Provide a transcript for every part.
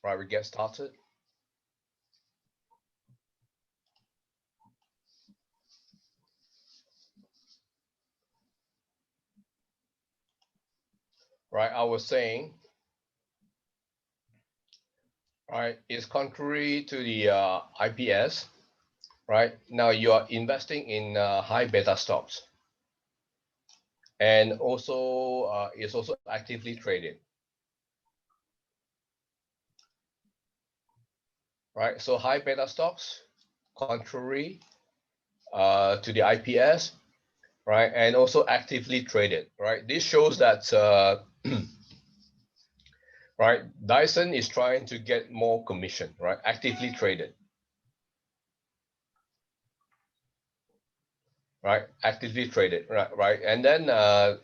Right, we get started. Right, I was saying, right, it's contrary to the IPS. Right now, you are investing in high beta stocks, and also it's also actively traded. Right, so high beta stocks, contrary to the IPS, right, and also actively traded. Right, this shows that right, Dyson is trying to get more commission. Right, actively traded. Right, actively traded. Right, and then now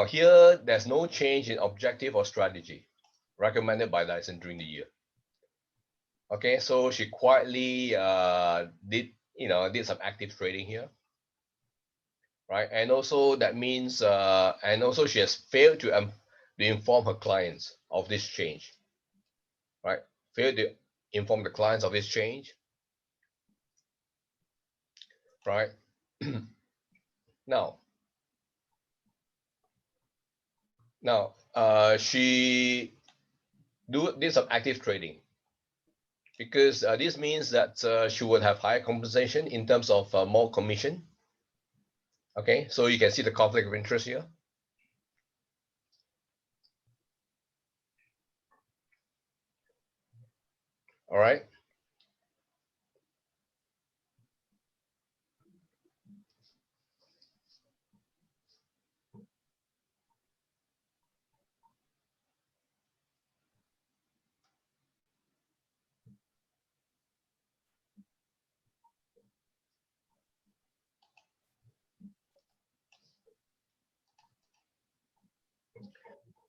here there's no change in objective or strategy recommended by Dyson during the year. Okay, so she quietly did some active trading here, right? And also that means and also she has failed to inform her clients of this change, right? Failed to inform the clients of this change, right? now she did some active trading because this means that she would have higher compensation in terms of more commission. Okay, so you can see the conflict of interest here. All right.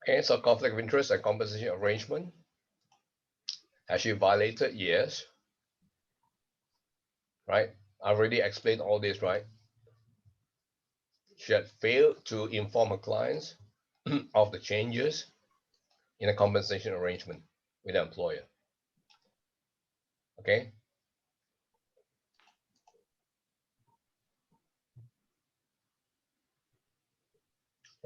Okay, so conflict of interest and compensation arrangement. Has she violated? Yes. Right? I already explained all this, right? She had failed to inform her clients of the changes in a compensation arrangement with the employer. Okay.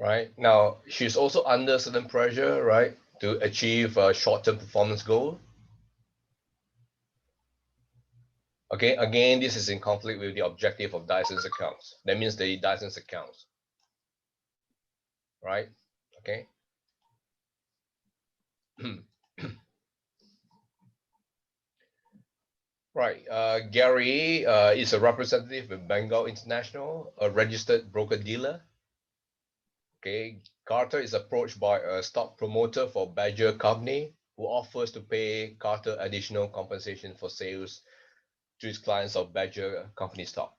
Right. Now, she's also under certain pressure, right, to achieve a short-term performance goal. Okay. Again, this is in conflict with the objective of Dyson's accounts. That means the Dyson's accounts. Right. Okay. Right. Gary is a representative with Bengal International, a registered broker-dealer. Okay. Carter is approached by a stock promoter for Badger Company who offers to pay Carter additional compensation for sales to his clients of Badger Company stock.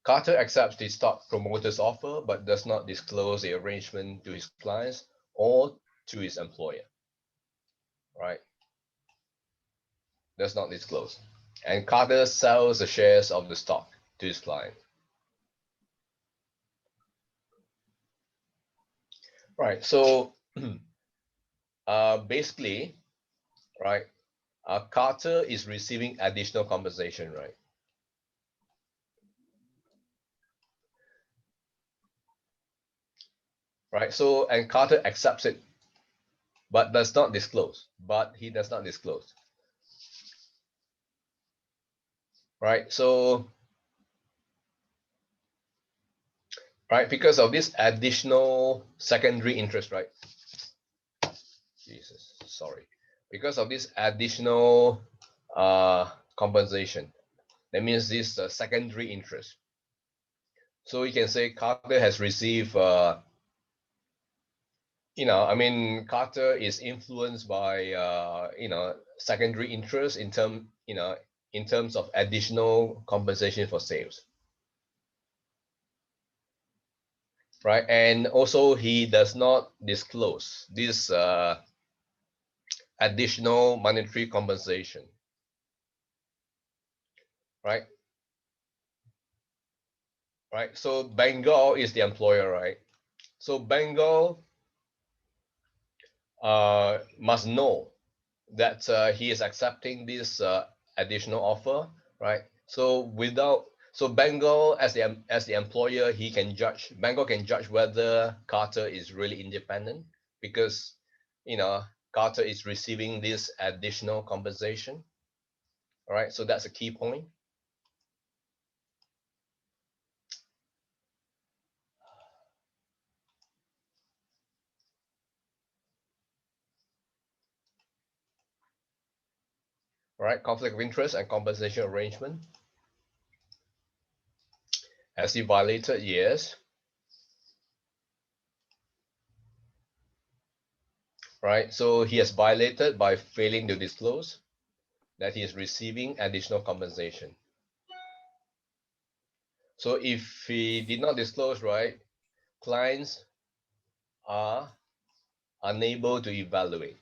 Carter accepts the stock promoter's offer but does not disclose the arrangement to his clients or to his employer. Right. Does not disclose. And Carter sells the shares of the stock to his client. Right. So basically, right, Carter is receiving additional compensation, right? Right. So and Carter accepts it, but does not disclose. But he does not disclose. Right. So right, because of this additional secondary interest, right? Jesus, sorry. Because of this additional compensation, that means this secondary interest. So you can say Carter has received, I mean, Carter is influenced by, secondary interest in terms of additional compensation for sales, right? And also he does not disclose this additional monetary compensation, right? Right. So Bengal is the employer, right? So Bengal must know that he is accepting this additional offer, right? So Bengal as the employer, Bengal can judge whether Carter is really independent because Carter is receiving this additional compensation. All right, so that's a key point. All right, conflict of interest and compensation arrangement. Has he violated? Yes. Right, so he has violated by failing to disclose that he is receiving additional compensation. So if he did not disclose, right, clients are unable to evaluate,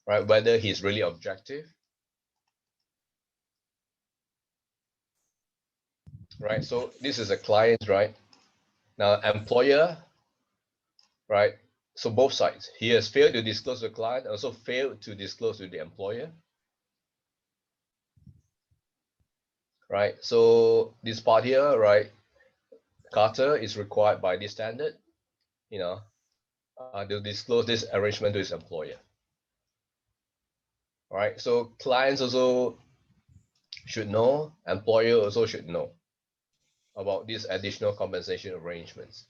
right, whether he's really objective, right? So this is a client, right? Now employer, right? So both sides, he has failed to disclose to the client, also failed to disclose to the employer, right? So this part here, right, Carter is required by this standard, to disclose this arrangement to his employer. All right, so clients also should know, employer also should know about these additional compensation arrangements.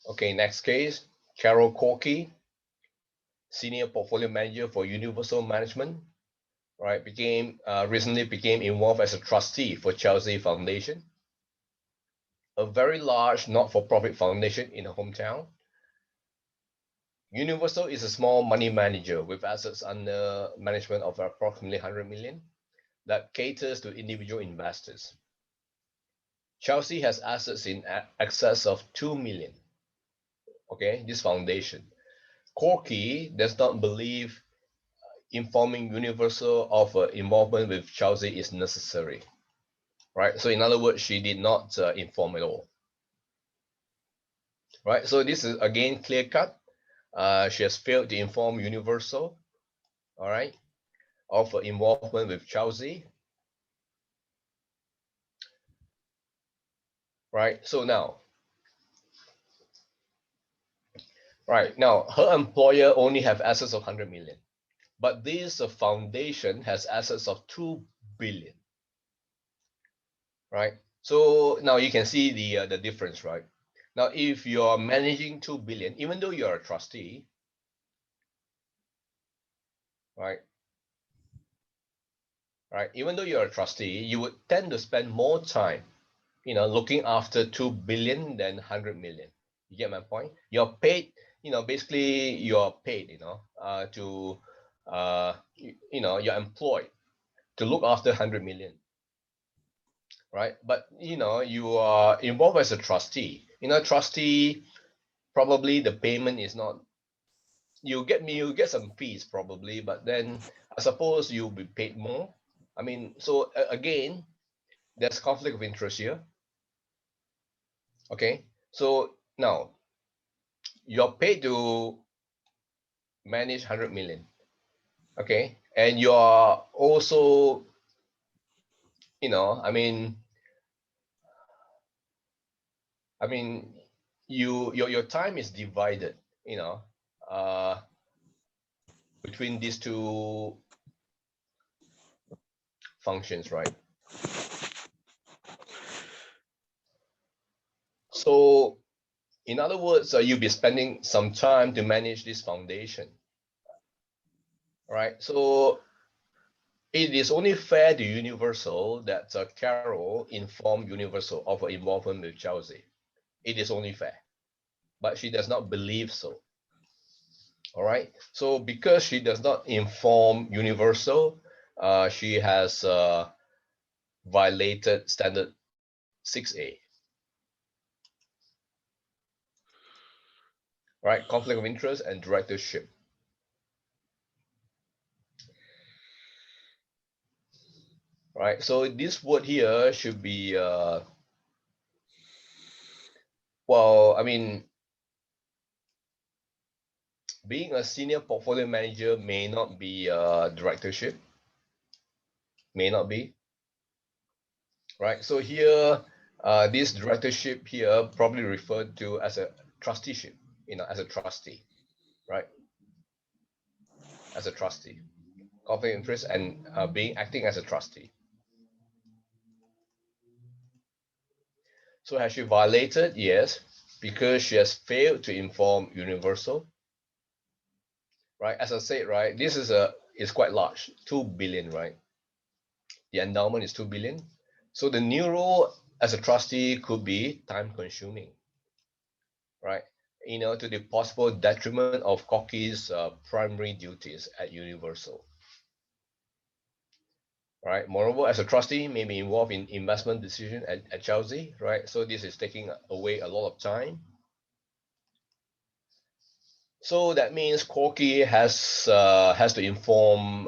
Okay, next case, Carol Corky, Senior Portfolio Manager for Universal Management, right, recently became involved as a trustee for Chelsea Foundation, a very large not-for-profit foundation in her hometown. Universal is a small money manager with assets under management of approximately 100 million that caters to individual investors. Chelsea has assets in excess of 2 million. Okay, this foundation. Corky does not believe informing Universal of involvement with Chelsea is necessary. Right, so in other words, she did not inform at all. Right, so this is again clear cut. She has failed to inform Universal, all right, of involvement with Chelsea. Right, so now, her employer only have assets of 100 million, but this foundation has assets of 2 billion. Right, so now you can see the difference, right? Now, if you're managing 2 billion, even though you're a trustee, right? Right, even though you're a trustee, you would tend to spend more time, looking after 2 billion than 100 million. You get my point? You're paid, basically you're paid, you're employed to look after 100 million, right? But, you are involved as a trustee. Trustee, probably the payment is not, you get some fees probably, but then I suppose you'll be paid more. I mean, so again, there's conflict of interest here. Okay, so now you're paid to manage 100 million. Okay, and you're also, I mean, your time is divided, uh, between these two functions, right? So, in other words, you'll be spending some time to manage this foundation, right? So it is only fair to Universal that Carol informed Universal of her involvement with Chelsea. It is only fair, but she does not believe so. All right. So because she does not inform Universal, she has violated standard 6A. Right. Conflict of interest and directorship. right? So this word here should be, well, I mean, being a senior portfolio manager may not be directorship, may not be, right? So here, this directorship here probably referred to as a trusteeship, as a trustee, right? As a trustee, conflict of interest and being acting as a trustee. So has she violated? Yes, because she has failed to inform Universal, right? As I said, right, this is quite large, 2 billion, right? The endowment is 2 billion. So the new role as a trustee could be time consuming, right? To the possible detriment of Corky's primary duties at Universal, right? Moreover, as a trustee, may be involved in investment decision at Chelsea, right? So this is taking away a lot of time. So that means Corky has to inform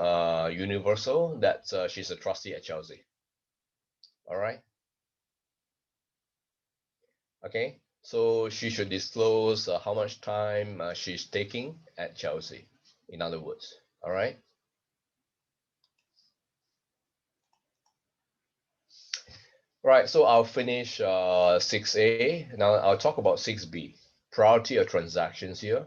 Universal that she's a trustee at Chelsea. All right. Okay. So she should disclose how much time she's taking at Chelsea. In other words. All right. Right. So I'll finish 6A. Now I'll talk about 6B. Priority of transactions here.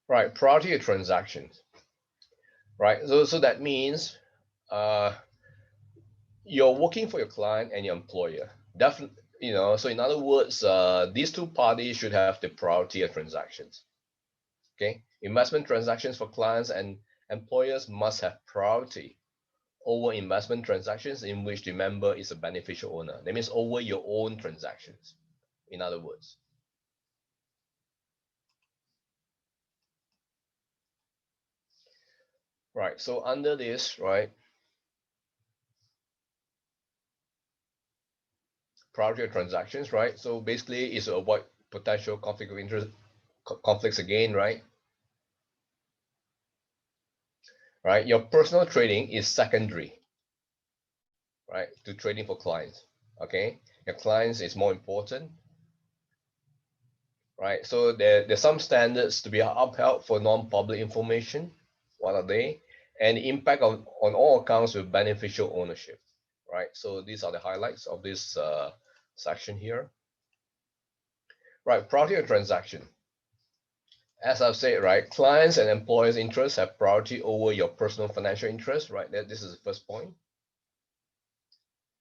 Right. Priority of transactions. Right. So that means uh, you're working for your client and your employer. Definitely, so in other words, these two parties should have the priority of transactions. Okay. Investment transactions for clients and employers must have priority over investment transactions in which the member is a beneficial owner. That means over your own transactions, in other words. Right. So under this, right, priority of transactions, right? So basically is to avoid potential conflict of interest conflicts again, right? Right. Your personal trading is secondary, right, to trading for clients. Okay. Your clients is more important, right? So there's some standards to be upheld for non-public information. What are they? And the impact on all accounts with beneficial ownership, right? So these are the highlights of this section here. Right, priority of transaction. As I've said, right, clients and employers' interests have priority over your personal financial interests, right? This is the first point,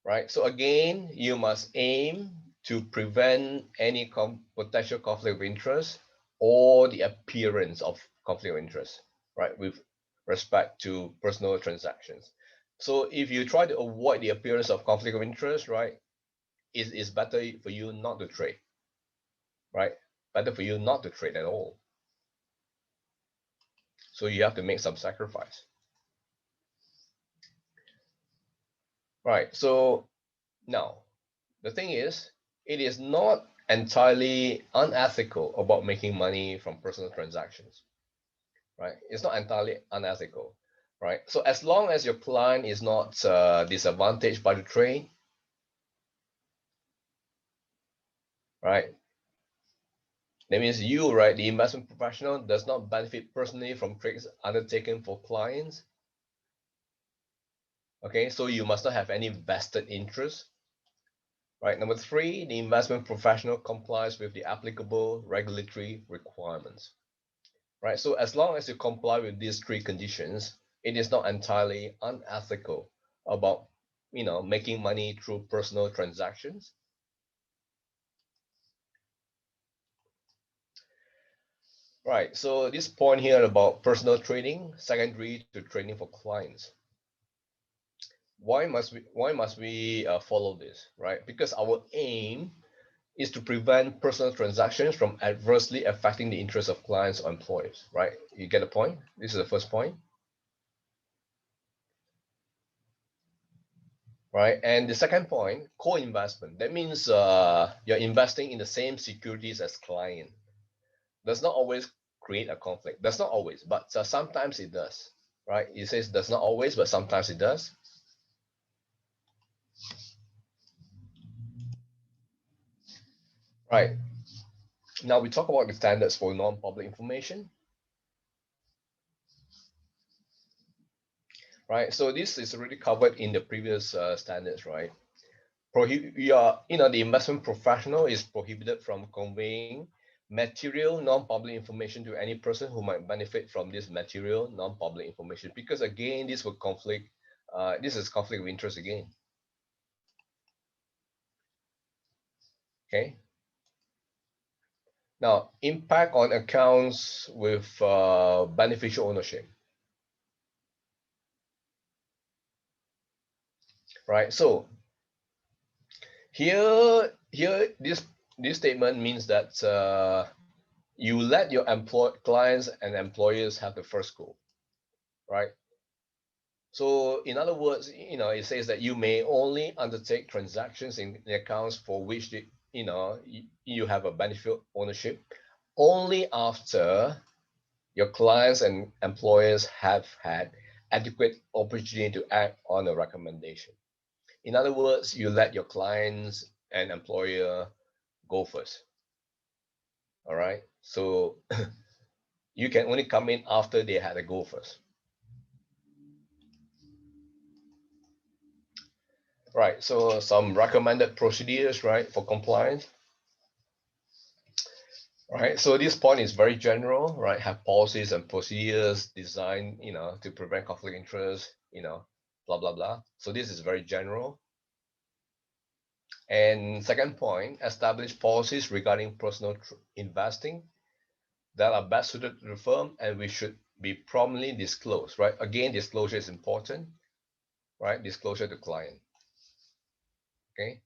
right? So again, you must aim to prevent any potential conflict of interest or the appearance of conflict of interest, right, with respect to personal transactions. So if you try to avoid the appearance of conflict of interest, right, it's better for you not to trade, right? Better for you not to trade at all. So you have to make some sacrifice. Right. So now the thing is, it is not entirely unethical about making money from personal transactions, right? It's not entirely unethical, right? So as long as your client is not disadvantaged by the trade, right? That means you, right, the investment professional, does not benefit personally from trades undertaken for clients. Okay, so you must not have any vested interest. Right. Number three, the investment professional complies with the applicable regulatory requirements. Right. So as long as you comply with these three conditions, it is not entirely unethical about making money through personal transactions. Right. So this point here about personal trading, secondary to trading for clients. Why must we follow this? Right. Because our aim is to prevent personal transactions from adversely affecting the interests of clients or employees, right? You get the point? This is the first point, right? And the second point, co-investment. That means you're investing in the same securities as client. Does not always create a conflict. Does not always, but sometimes it does. right? It says does not always, but sometimes it does. Right. Now we talk about the standards for non-public information. Right. So this is already covered in the previous standards, right? The investment professional is prohibited from conveying material non-public information to any person who might benefit from this material non-public information, because again, this will conflict. This is conflict of interest again. Okay. Now, impact on accounts with beneficial ownership. Right. So here, this statement means that you let your clients and employers have the first go, right? So in other words, it says that you may only undertake transactions in the accounts for which you have a benefit ownership only after your clients and employers have had adequate opportunity to act on a recommendation. In other words, you let your clients and employer go first. All right. So you can only come in after they had a go first. Right. So some recommended procedures, right, for compliance. Right. So this point is very general, right? Have policies and procedures designed, to prevent conflict interest, blah blah blah. So this is very general. And second point, establish policies regarding personal investing that are best suited to the firm and we should be promptly disclosed, right? Again, disclosure is important, right? Disclosure to client. Okay.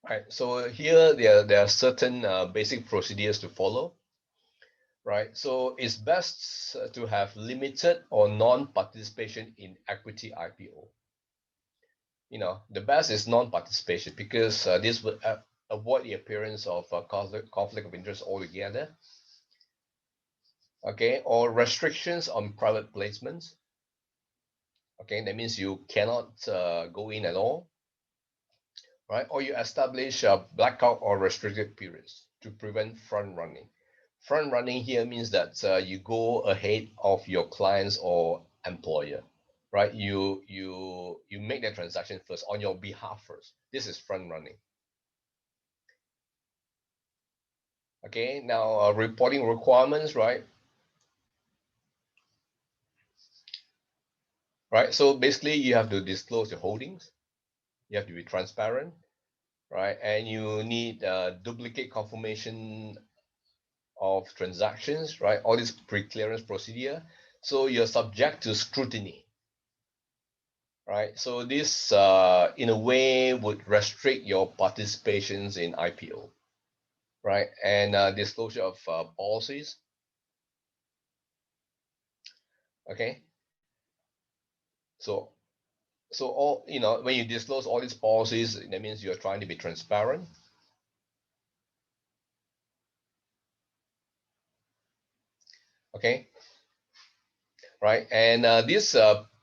Right. So here there are certain basic procedures to follow, right? So it's best to have limited or non-participation in equity IPO. The best is non-participation because this would avoid the appearance of conflict of interest altogether. Okay, or restrictions on private placements. Okay, that means you cannot go in at all, right? Or you establish blackout or restricted periods to prevent front running. Front running here means that you go ahead of your clients or employer, right? You make the transaction first on your behalf first. This is front running. Okay, now reporting requirements, right? Right. So basically, you have to disclose your holdings. You have to be transparent, right? And you need duplicate confirmation of transactions, right? All this pre-clearance procedure. So you're subject to scrutiny, right? So this, in a way, would restrict your participations in IPO, right? And disclosure of policies. Okay. So, all when you disclose all these policies, that means you're trying to be transparent. Okay. Right. And this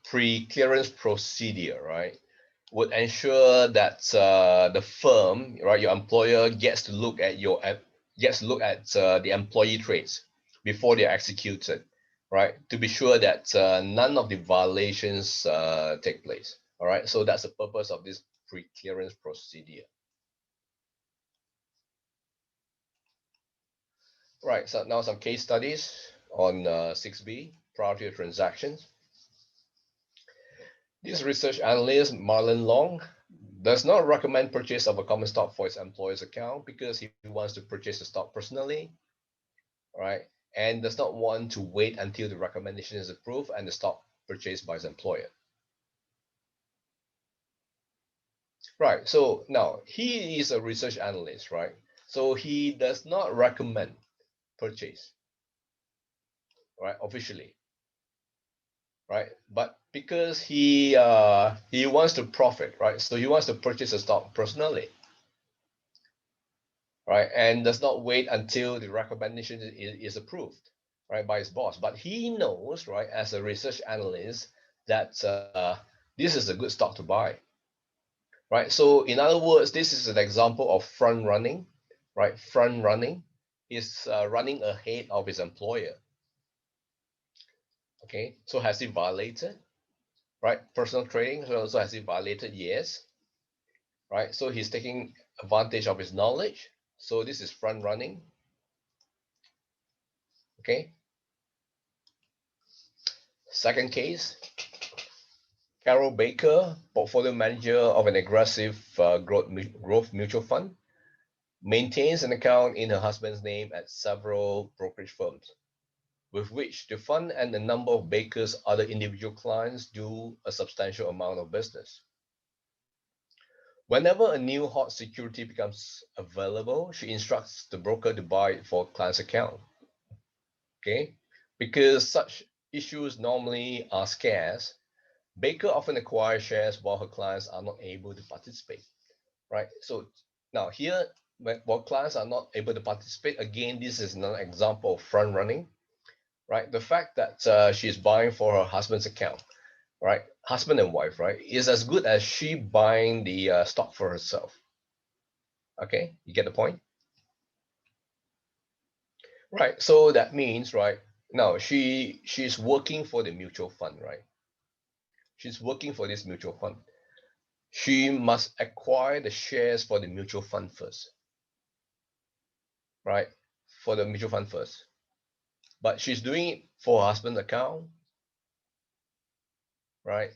pre-clearance procedure, right, would ensure that the firm, right, your employer gets to look at the employee traits before they're executed, right, to be sure that none of the violations take place. All right, so that's the purpose of this pre-clearance procedure. Right, so now some case studies on 6B, priority transactions. This research analyst, Marlon Long, does not recommend purchase of a common stock for his employer's account because he wants to purchase the stock personally, right? And does not want to wait until the recommendation is approved and the stock purchased by his employer. Right. So now he is a research analyst, right? So he does not recommend purchase, right? Officially, right? But because he wants to profit, right? So he wants to purchase a stock personally. right? And does not wait until the recommendation is approved, right, by his boss. But he knows, right, as a research analyst, that this is a good stock to buy, right? So in other words, this is an example of front running, right? Front running is running ahead of his employer. Okay, so has he violated, right? Personal trading, so has he violated? Yes, right? So he's taking advantage of his knowledge. So this is front running. Okay. Second case, Carol Baker, portfolio manager of an aggressive growth mutual fund, maintains an account in her husband's name at several brokerage firms, with which the fund and a number of Baker's other individual clients do a substantial amount of business. Whenever a new hot security becomes available, she instructs the broker to buy it for a client's account. Okay, because such issues normally are scarce, Baker often acquires shares while her clients are not able to participate, right? So now here, while clients are not able to participate, again, this is another example of front running, right? The fact that she's buying for her husband's account, right? Husband and wife, right? Is as good as she buying the stock for herself. Okay, you get the point? Right. So that means, right, now she's working for the mutual fund, right? She's working for this mutual fund. She must acquire the shares for the mutual fund first, right? For the mutual fund first. But she's doing it for her husband's account, right?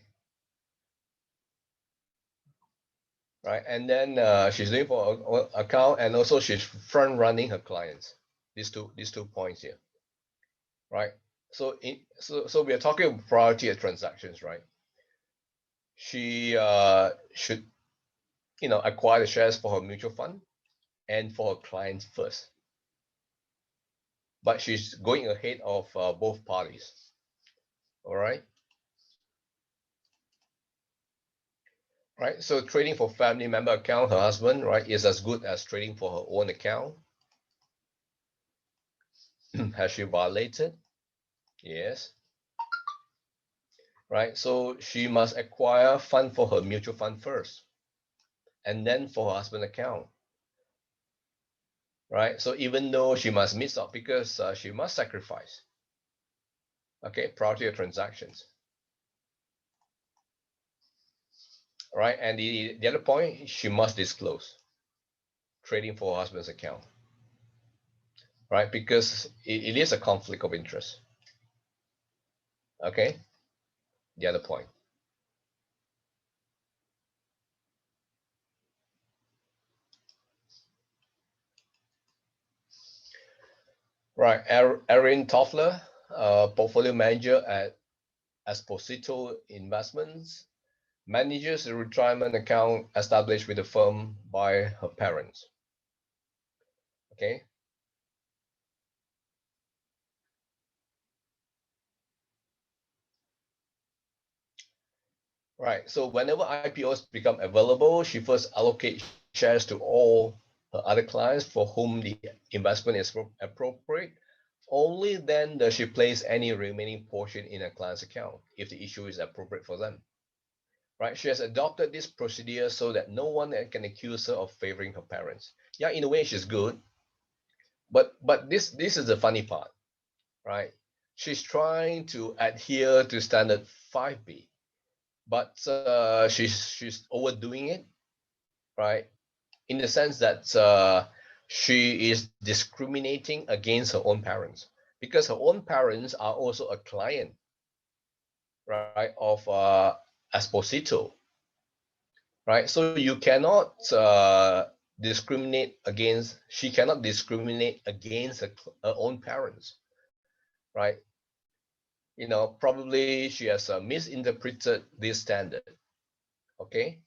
Right. And then she's doing for her account, and also she's front running her clients. These two points here, right? So we are talking priority of transactions, right? She should acquire the shares for her mutual fund and for her clients first. But she's going ahead of both parties. All right. Right. So trading for family member account, her husband, right, is as good as trading for her own account. Has she violated? Yes. Right. So she must acquire fund for her mutual fund first, and then for her husband account. Right. So even though she must miss out because she must sacrifice. Okay. Priority of transactions. Right. And the other point, she must disclose trading for her husband's account. Right. Because it is a conflict of interest. Okay. The other point. Right. Erin Toffler, portfolio manager at Esposito Investments, manages a retirement account established with the firm by her parents. Okay. Right. So whenever IPOs become available, she first allocates shares to all her other clients for whom the investment is appropriate. Only then does she place any remaining portion in a client's account if the issue is appropriate for them. Right? She has adopted this procedure so that no one can accuse her of favoring her parents. Yeah, in a way, she's good, but this is the funny part, right? She's trying to adhere to standard 5B, but she's overdoing it, right? In the sense that she is discriminating against her own parents because her own parents are also a client, right, of Esposito, right? So you cannot discriminate against. She cannot discriminate against her own parents, right? Probably she has misinterpreted this standard. Okay.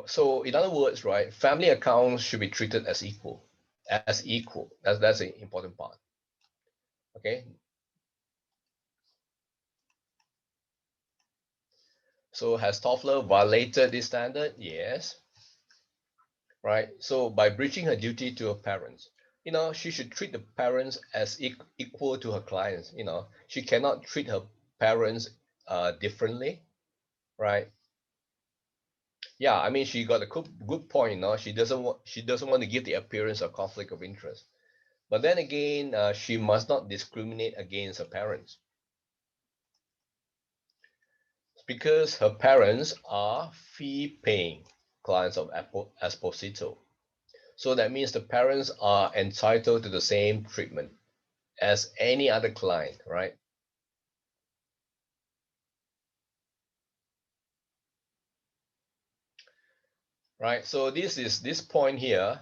So in other words, right, family accounts should be treated as equal, as equal. That's the important part. Okay. So has Toffler violated this standard? Yes. right? So by breaching her duty to her parents, she should treat the parents as equal to her clients. She cannot treat her parents differently, right? Yeah, I mean, she got a good point. She doesn't want to give the appearance of conflict of interest. But then again, she must not discriminate against her parents because her parents are fee-paying clients of Esposito. So that means the parents are entitled to the same treatment as any other client, right? Right. So this point here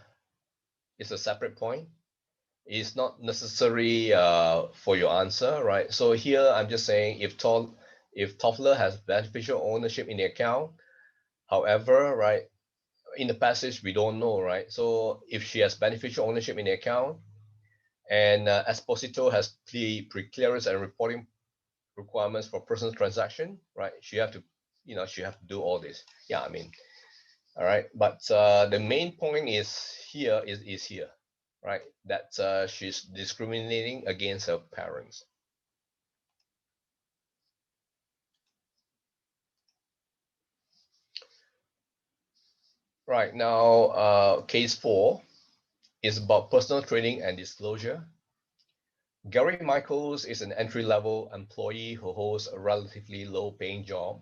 is a separate point. It's not necessary for your answer, right? So here I'm just saying if Toffler has beneficial ownership in the account, however, right, in the passage we don't know, right? So if she has beneficial ownership in the account and Esposito has pre-clearance and reporting requirements for personal transaction, right? She have to do all this. Yeah, I mean, all right. But the main point is here, right? That she's discriminating against her parents. Right now, case 4 is about personal trading and disclosure. Gary Michaels is an entry-level employee who holds a relatively low-paying job,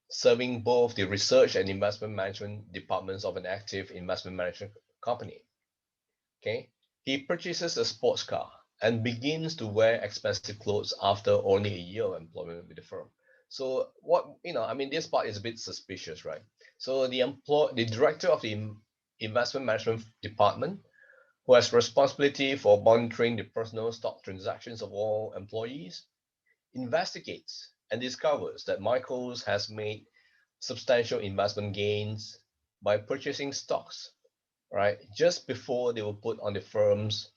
serving both the research and investment management departments of an active investment management company. Okay, he purchases a sports car and begins to wear expensive clothes after only a year of employment with the firm. So I mean, this part is a bit suspicious, right? So the director of the investment management department, who has responsibility for monitoring the personal stock transactions of all employees, investigates and discovers that Michaels has made substantial investment gains by purchasing stocks, right, just before they were put on the firm's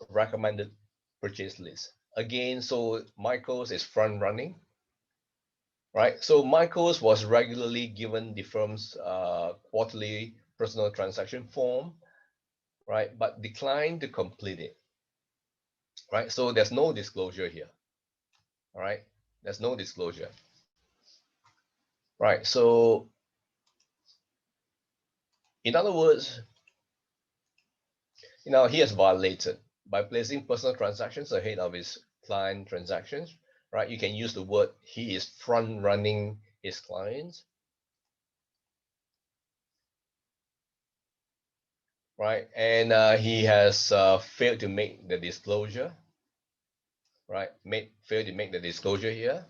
recommended purchase list. Again, so Michaels is front running, right? So Michaels was regularly given the firm's quarterly personal transaction form, right, but declined to complete it, right? So there's no disclosure here, all right? There's no disclosure, right? So in other words, he has violated by placing personal transactions ahead of his client transactions, right? You can use the word he is front running his clients, right? And he has failed to make the disclosure, right? Failed to make the disclosure here,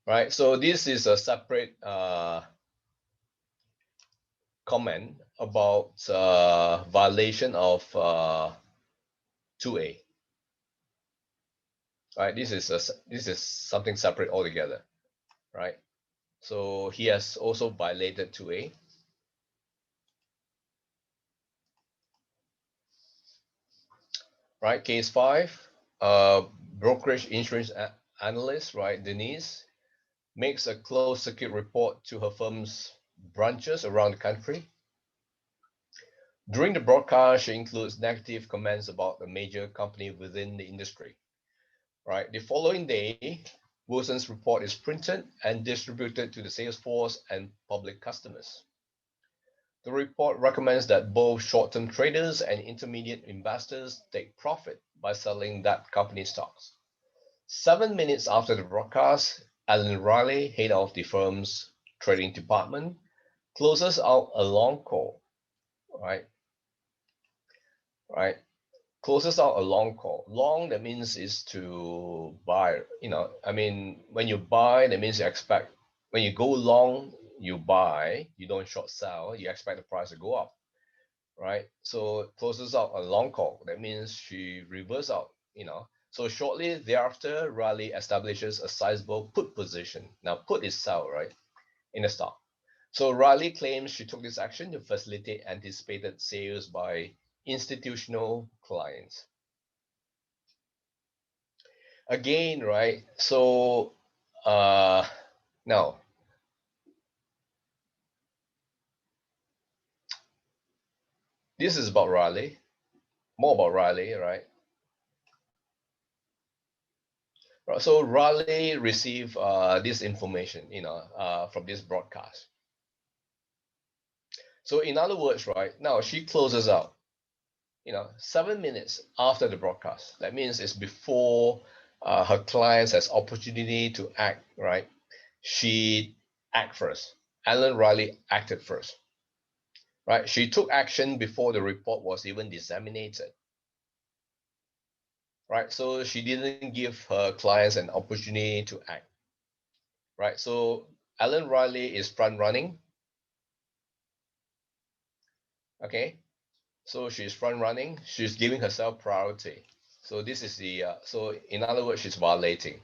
right? So this is a separate comment about violation of 2A, right? This is something separate altogether, right? So he has also violated 2A. Right, case 5, brokerage insurance analyst, right, Denise, makes a closed circuit report to her firm's branches around the country. During the broadcast, she includes negative comments about a major company within the industry. Right, the following day, Wilson's report is printed and distributed to the sales force and public customers. The report recommends that both short-term traders and intermediate investors take profit by selling that company stocks. 7 minutes after the broadcast, Alan Riley, head of the firm's trading department, closes out a long call, right? Right? Closes out a long call. Long, that means is to buy. I mean, when you buy, that means you expect, when you go long, you buy, you don't short sell, you expect the price to go up, right? So closes out a long call. That means she reverse out. So shortly thereafter, Riley establishes a sizable put position. Now, put is sell, right, in the stock. So Riley claims she took this action to facilitate anticipated sales by institutional clients. Again, right? So now this is about Riley, more about Riley, right? So Riley received this information, from this broadcast. So in other words, right now she closes out, 7 minutes after the broadcast. That means it's before her clients has opportunity to act, right? She act first. Ellen Riley acted first, right? She took action before the report was even disseminated, right? So she didn't give her clients an opportunity to act, right? So Ellen Riley is front running, okay? So she's front running. She's giving herself priority. So this is the so in other words, she's violating,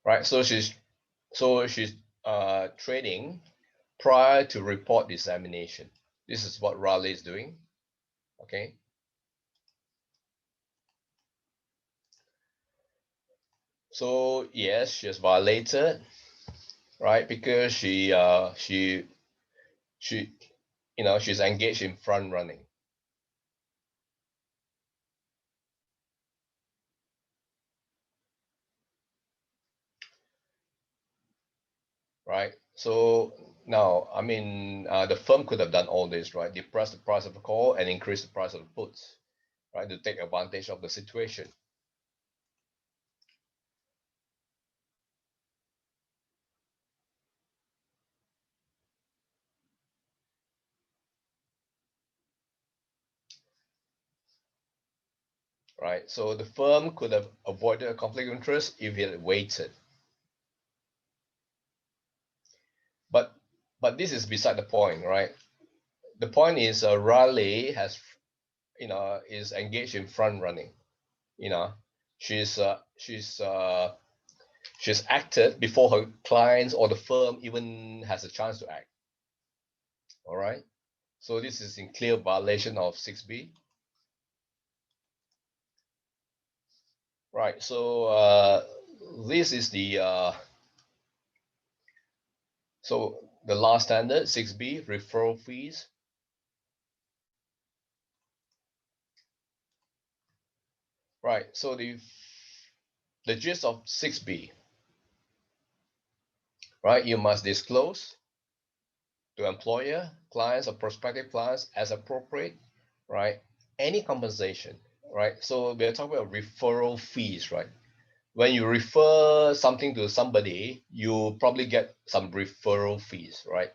right? So she's trading prior to report dissemination. This is what Riley is doing, okay? So yes, she has violated, right? Because she she's engaged in front running. Right? So now, I mean, the firm could have done all this, right? Depress the price of the call and increase the price of the puts, right? To take advantage of the situation. Right? So the firm could have avoided a conflict of interest if it had waited. But this is beside the point, right? The point is Riley has, is engaged in front running. You know, she's uh, she's uh, she's acted before her clients or the firm even has a chance to act. All right. So this is in clear violation of 6B. Right. So this is the so the last standard 6B referral fees. Right. So the gist of 6B, right? You must disclose to employer, clients, or prospective clients as appropriate, right? Any compensation, right? So we're talking about referral fees, right? When you refer something to somebody, you probably get some referral fees, right?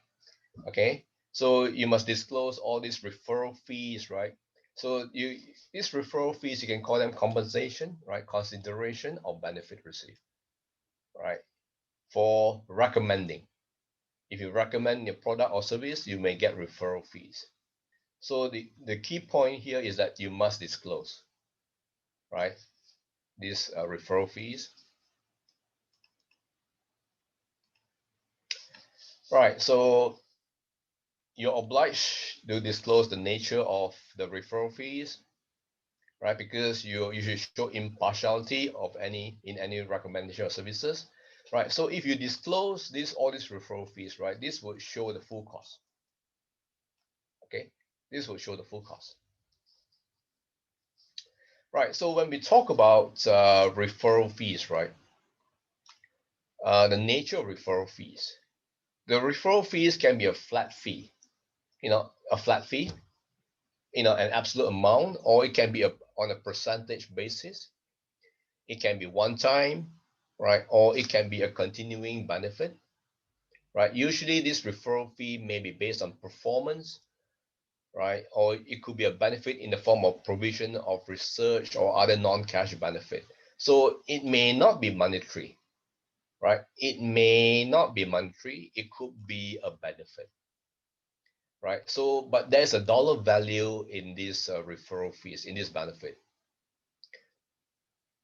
Okay, so you must disclose all these referral fees, right? So these referral fees, you can call them compensation, right? Consideration or benefit received, right? For recommending. If you recommend your product or service, you may get referral fees. So the key point here is that you must disclose, right? These referral fees. Right, so you're obliged to disclose the nature of the referral fees, right? Because you should show impartiality of any recommendation of services, right? So if you disclose all these referral fees, right, this would show the full cost. Okay, this will show the full cost. Right. So when we talk about referral fees, right, the nature of referral fees, the referral fees can be a flat fee, a flat fee, an absolute amount, or it can be on a percentage basis. It can be one time, right? Or it can be a continuing benefit, right? Usually this referral fee may be based on performance, right? Or it could be a benefit in the form of provision of research or other non-cash benefit. So it may not be monetary, right? It may not be monetary. It could be a benefit, right? So, but there's a dollar value in this referral fees, in this benefit.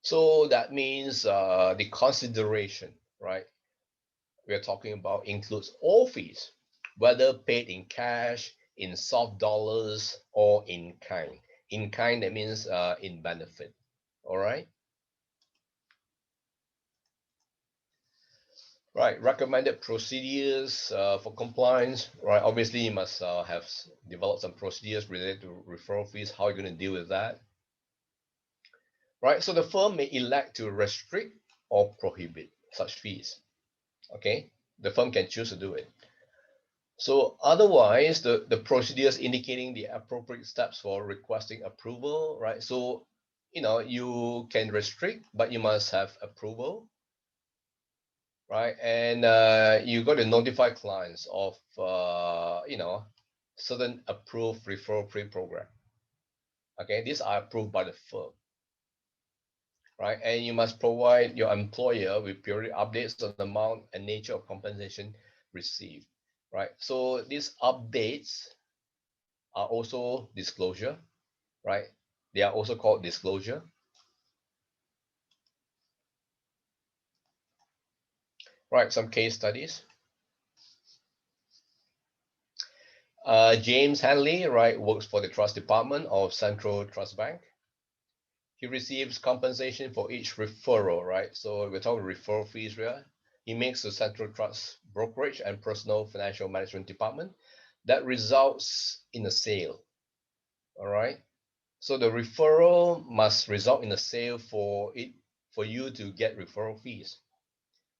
So that means the consideration, right? We're talking about includes all fees, whether paid in cash, in soft dollars, or in kind. In kind, that means in benefit. All right. Right, recommended procedures for compliance, right? Obviously, you must have developed some procedures related to referral fees. How are you going to deal with that? Right, so the firm may elect to restrict or prohibit such fees. Okay, the firm can choose to do it. So otherwise, the procedures indicating the appropriate steps for requesting approval, right? So, you can restrict, but you must have approval, right? And you got to notify clients of certain approved referral fee program. Okay, these are approved by the firm, right? And you must provide your employer with periodic updates on the amount and nature of compensation received, right? So these updates are also disclosure, right? They are also called disclosure. Right, some case studies. James Hanley, right, works for the trust department of Central Trust Bank. He receives compensation for each referral, right? So we're talking referral fees here. He makes the Central Trust brokerage and personal financial management department that results in a sale. All right. So the referral must result in a sale for you to get referral fees,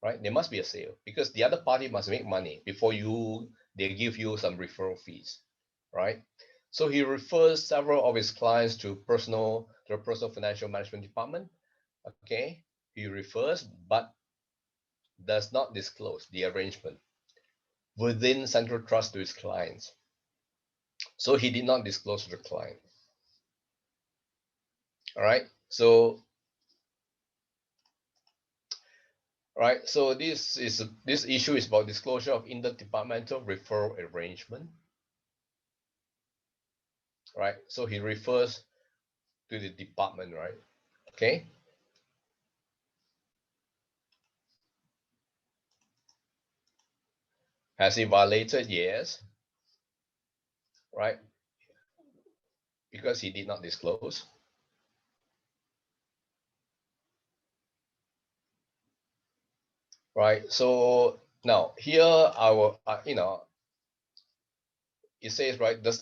right? There must be a sale because the other party must make money before they give you some referral fees, right? So he refers several of his clients to the personal financial management department. Okay, he refers but does not disclose the arrangement within Central Trust to his clients. So he did not disclose to the client. All right. So this issue is about disclosure of interdepartmental referral arrangement. Right. So he refers to the department, right? Okay. Has he violated? Yes. Right. Because he did not disclose. Right. So now here it says, right, does